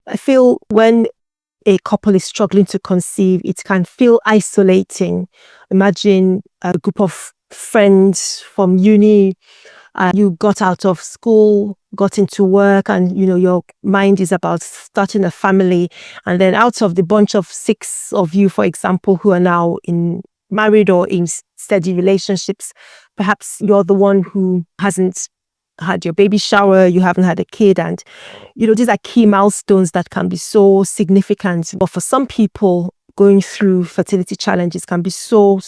I feel when a couple is struggling to conceive, it can feel isolating. Imagine a group of friends from uni. You got out of school, got into work, and your mind is about starting a family. And then out of the bunch of 6 of you, for example, who are now married or in steady relationships, perhaps you're the one who hasn't had your baby shower, you haven't had a kid, and these are key milestones that can be so significant. But for some people, going through fertility challenges can be so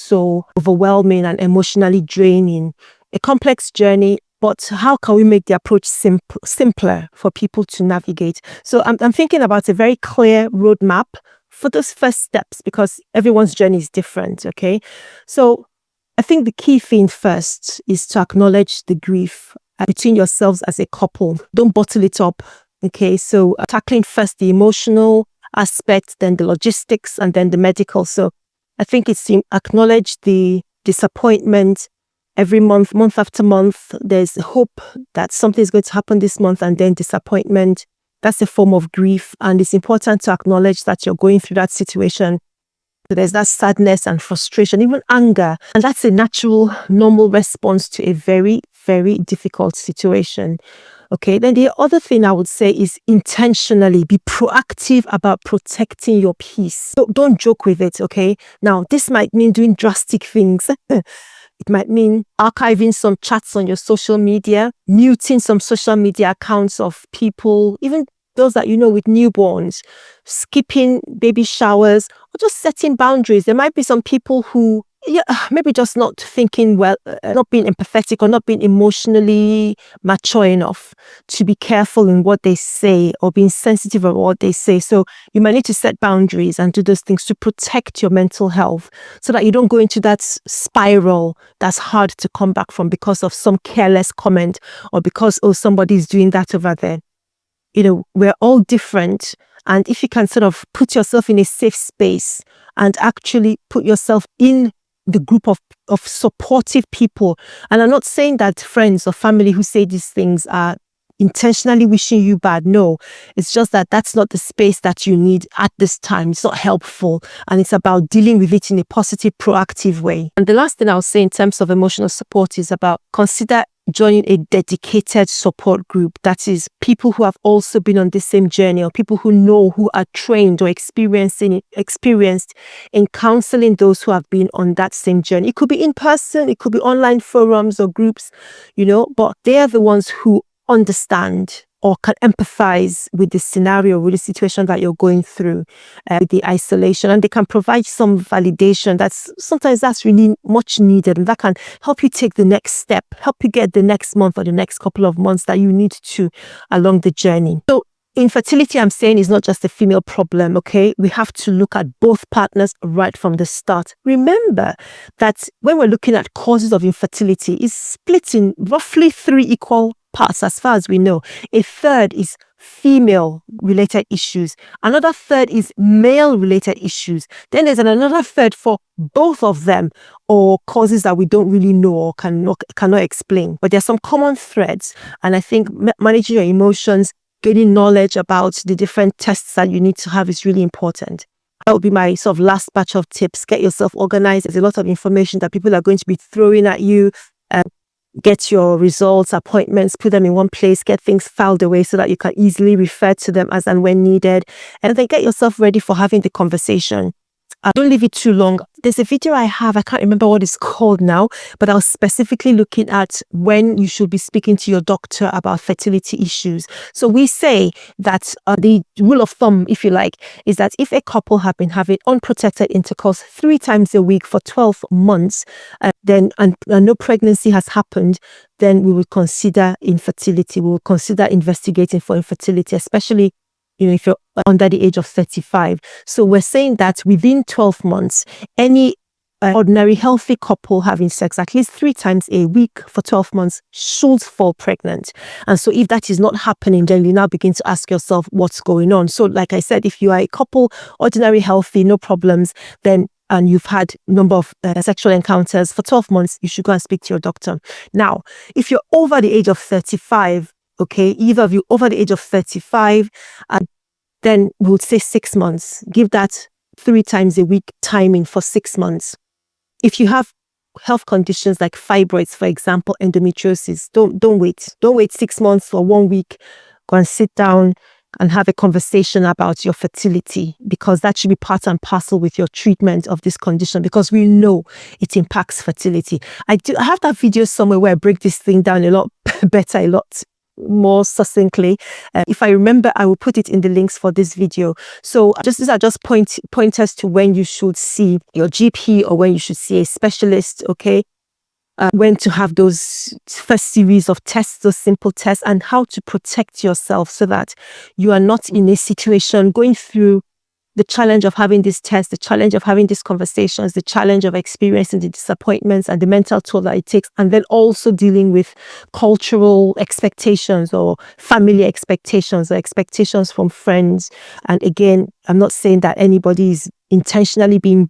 overwhelming and emotionally draining. A complex journey, but how can we make the approach simpler for people to navigate? So I'm thinking about a very clear roadmap for those first steps, because everyone's journey is different, okay? So I think the key thing first is to acknowledge the grief between yourselves as a couple. Don't bottle it up, okay? So tackling first the emotional aspect, then the logistics, and then the medical. So I think it's to acknowledge the disappointment. Every month after month, there's hope that something is going to happen this month, and then disappointment. That's a form of grief, and it's important to acknowledge that you're going through that situation. So there's that sadness and frustration, even anger, and that's a natural, normal response to a very, very difficult situation. Okay, then the other thing I would say is intentionally be proactive about protecting your peace. So don't joke with it, okay? Now, this might mean doing drastic things. It might mean archiving some chats on your social media, muting some social media accounts of people, even those that with newborns, skipping baby showers, or just setting boundaries. There might be some people who, maybe just not thinking well, not being empathetic or not being emotionally mature enough to be careful in what they say or being sensitive about what they say. So you might need to set boundaries and do those things to protect your mental health so that you don't go into that spiral that's hard to come back from because of some careless comment or because, somebody's doing that over there. We're all different. And if you can sort of put yourself in a safe space and actually put yourself in the group of supportive people. And I'm not saying that friends or family who say these things are intentionally wishing you bad. No, it's just that that's not the space that you need at this time. It's not helpful. And it's about dealing with it in a positive, proactive way. And the last thing I'll say in terms of emotional support is about consider joining a dedicated support group. That is people who have also been on the same journey, or people who are trained or experienced in counseling those who have been on that same journey. It could be in person, it could be online forums or groups, but they are the ones who understand or can empathize with the scenario, with the situation that you're going through, with the isolation, and they can provide some validation. Sometimes that's really much needed, and that can help you take the next step, help you get the next month or the next couple of months that you need to along the journey. So infertility, I'm saying, is not just a female problem, okay? We have to look at both partners right from the start. Remember that when we're looking at causes of infertility, it's split in roughly 3 equal parts as far as we know. A third is female-related issues. Another third is male-related issues. Then there's another third for both of them, or causes that we don't really know or cannot explain. But there's some common threads, and I think managing your emotions, gaining knowledge about the different tests that you need to have is really important. That would be my sort of last batch of tips. Get yourself organized. There's a lot of information that people are going to be throwing at you. Get your results, appointments, put them in one place, get things filed away so that you can easily refer to them as and when needed. And then get yourself ready for having the conversation. Don't leave it too long. There's a video I have, I can't remember what it's called now, but I was specifically looking at when you should be speaking to your doctor about fertility issues. So we say that the rule of thumb, if you like, is that if a couple have been having unprotected intercourse 3 times a week for 12 months, then no pregnancy has happened, then we would consider infertility. We will consider investigating for infertility, especially if you're under the age of 35. So we're saying that within 12 months, any ordinary healthy couple having sex at least 3 times a week for 12 months should fall pregnant. And so if that is not happening, then you now begin to ask yourself what's going on. So like I said, if you are a couple, ordinary healthy, no problems, then and you've had a number of sexual encounters for 12 months, you should go and speak to your doctor. Now, if you're over the age of 35, okay, either of you over the age of 35, then we'll say 6 months. Give that 3 times a week timing for 6 months. If you have health conditions like fibroids, for example, endometriosis, don't wait. Don't wait 6 months or 1 week. Go and sit down and have a conversation about your fertility, because that should be part and parcel with your treatment of this condition, because we know it impacts fertility. I have that video somewhere where I break this thing down a lot better, a lot more succinctly. If I remember, I will put it in the links for this video. So these are just pointers to when you should see your GP or when you should see a specialist, okay? When to have those first series of tests, those simple tests, and how to protect yourself so that you are not in a situation going through the challenge of having this test, the challenge of having these conversations, the challenge of experiencing the disappointments and the mental toll that it takes, and then also dealing with cultural expectations or family expectations or expectations from friends. And again, I'm not saying that anybody is intentionally being